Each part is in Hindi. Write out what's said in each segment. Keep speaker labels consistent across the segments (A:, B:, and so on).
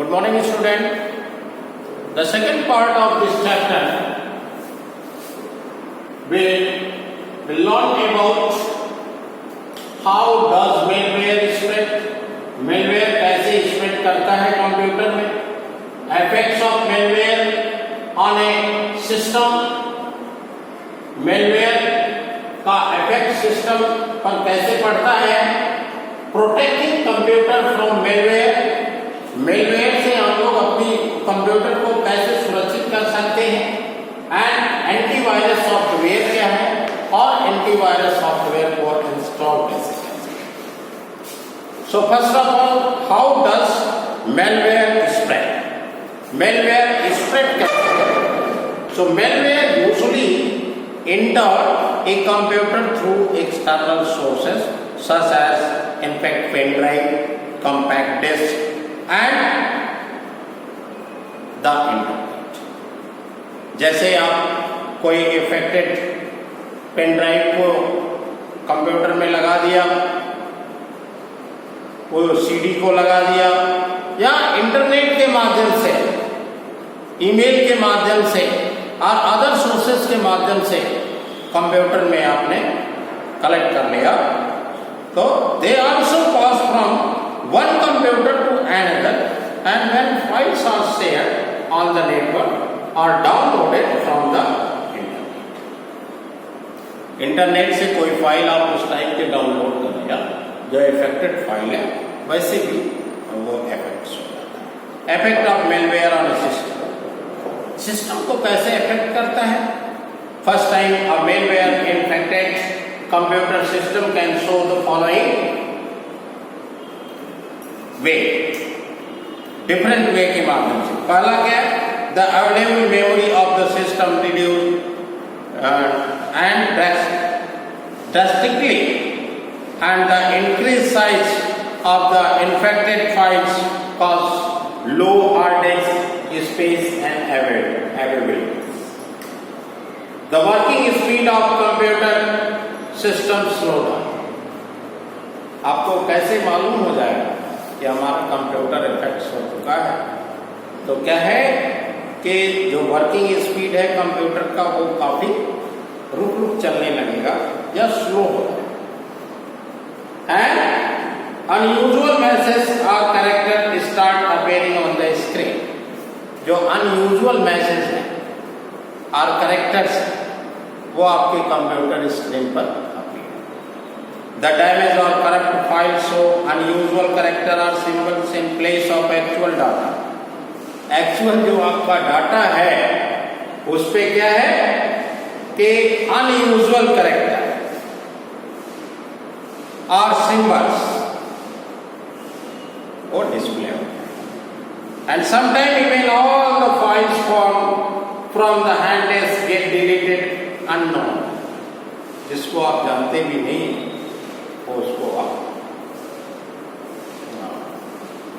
A: Good morning, student. The second part of this chapter will learn about how does malware spread. Malware कैसे spread करता है कंप्यूटर में. Effects of malware on a system. Malware का effect system पर कैसे पड़ता है. Protecting computer from malware. Malware से हम लोग अपनी कंप्यूटर को कैसे सुरक्षित कर सकते हैं. एंड एंटीवायरस सॉफ्टवेयर क्या है और एंटीवायरस सॉफ्टवेयर को इंस्टॉल कैसे कर सकते हैं. So first of all, how does malware spread. Malware spread कैसे है. So malware usually enter a computer through external sources such as in fact pen drive, compact disc and the internet. जैसे आप कोई इफेक्टेड पेन ड्राइव को कंप्यूटर में लगा दिया, कोई सीडी को लगा दिया, या इंटरनेट के माध्यम से, ईमेल के माध्यम से और अदर सोर्सेस के माध्यम से कंप्यूटर में आपने कलेक्ट कर लिया, तो they also pass from one computer to another, and when files are shared on the network or downloaded from the internet. Internet से कोई फाइल आप उस टाइप के डाउनलोड कर लिया जो इफेक्टेड फाइल है, वैसे भी वो इफेक्ट हो जाता है. Effect of malware on system. System को कैसे इफेक्ट करता है. First time a malware infected computer system can show the following way. Different way के माध्यम से. पहला क्या है, the available memory of the system reduce and drastically, and the increase size of the infected files cause low hard disk space and availability. The working speed of computer system slow down. आपको कैसे मालूम हो जाएगा कि हमारा कंप्यूटर इफेक्ट हो चुका है. तो क्या है कि जो वर्किंग स्पीड है कंप्यूटर का वो काफी रुक रुक चलने लगेगा या स्लो होगा. एंड अनयूजुअल मैसेज और character start appearing on the screen. जो अनयूजुअल मैसेज है और कैरेक्टर्स वो आपके कंप्यूटर स्क्रीन पर. The damage or corrupt files show unusual character or symbols in place of actual data. Actual जो आपका डाटा है उस पे क्या है कि unusual character और symbols वो डिस्प्ले होता है. And sometimes even all the files from the hard disk get deleted unknown. जिसको आप जानते भी नहीं उसको आप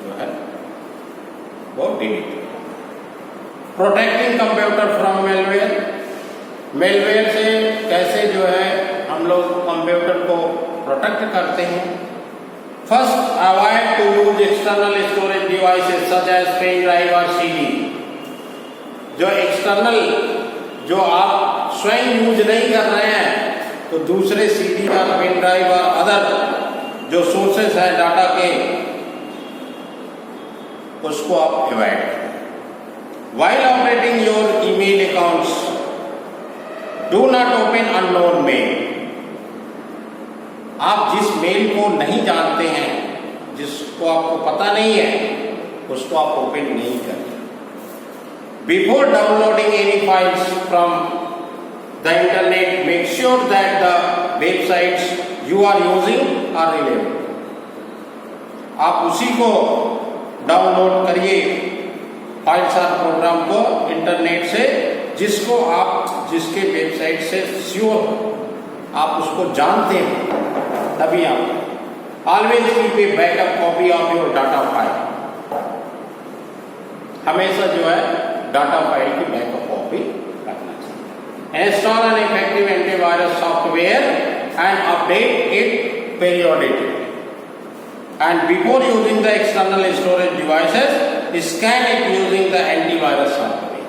A: जो है वो delete. Protecting computer from malware. Malware से कैसे जो है हम लोग कंप्यूटर को प्रोटेक्ट करते हैं. First, avoid to use external storage devices such as pen drive और सीडी. जो एक्सटर्नल जो आप स्वयं यूज नहीं कर रहे हैं तो दूसरे सीडी और पेन ड्राइव और अदर जो सोर्सेस है डाटा के उसको आप अवॉइड करें. While operating your email accounts do not open unknown mail. आप जिस मेल को नहीं जानते हैं, जिसको आपको पता नहीं है, उसको आप ओपन नहीं करें. Before downloading any files from the internet, make sure that the websites you are using are reliable. आप उसी को डाउनलोड करिए फाइल्स और प्रोग्राम को इंटरनेट से जिसको आप जिसके वेबसाइट से श्योर हो, आप उसको जानते हैं, तभी आप always keep a backup copy of your data file. हमेशा जो है डाटा फाइल की backup copy. Install an effective antivirus software and update it periodically. And before using the external storage devices, scan it using the antivirus software.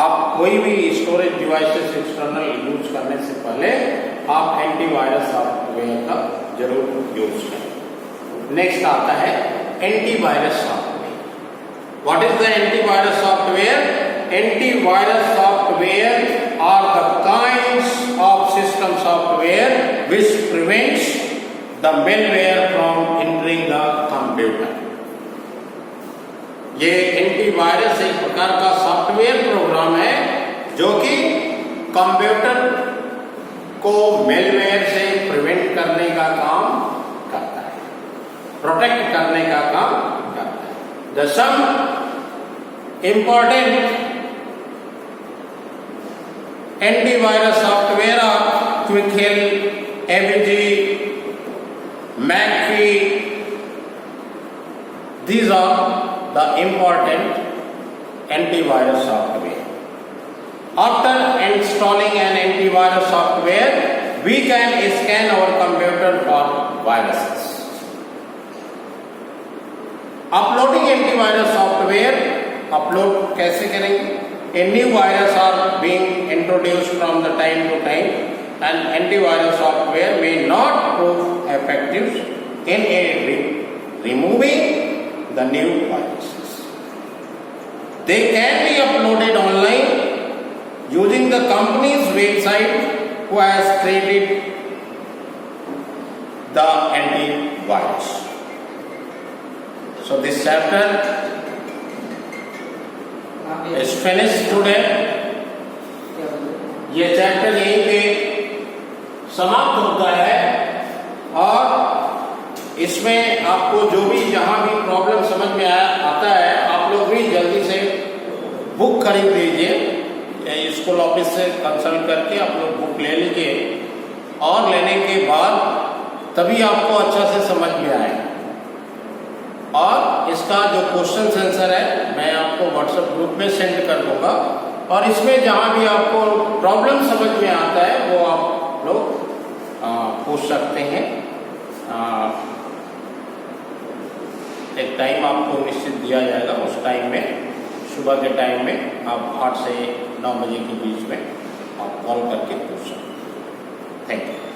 A: आप कोई भी स्टोरेज डिवाइसेस एक्सटर्नल यूज करने से पहले आप एंटीवायरस सॉफ्टवेयर का जरूर यूज करें। नेक्स्ट आता है antivirus software. What is the antivirus software? Antivirus software are the kinds of system software which prevents the malware from entering the computer. ये एंटीवायरस एक प्रकार का सॉफ्टवेयर प्रोग्राम है जो कि कंप्यूटर को मेलवेयर से प्रिवेंट करने का काम करता है, प्रोटेक्ट करने का काम करता है। The some important antivirus software are Quickhill, AVG, McAfee. These are the important antivirus software. After installing an antivirus software, we can scan our computer for viruses. Uploading antivirus software, upload कैसे करेंगे? A new virus are being introduced from the time to time, and antivirus software may not prove effective in removing the new viruses. They can be uploaded online using the company's website who has created the antivirus. So this chapter is finished today. ये चैप्टर यहीं पे समाप्त होता है और इसमें आपको जो भी जहां भी प्रॉब्लम समझ में आता है आप लोग भी जल्दी से बुक खरीद लीजिए, स्कूल ऑफिस से कंसल्ट करके आप लोग बुक ले लीजिए और लेने के बाद तभी आपको अच्छा से समझ में आएगा। और इसका जो क्वेश्चन आंसर है मैं आपको व्हाट्सएप ग्रुप में सेंड कर दूंगा और इसमें जहां भी आपको प्रॉब्लम समझ में आता है वो आप लोग पूछ सकते हैं। एक टाइम आपको निश्चित दिया जाएगा, उस टाइम में सुबह के टाइम में आप 8 से 9 बजे के बीच में आप कॉल करके पूछ सकते हैं। Thank you.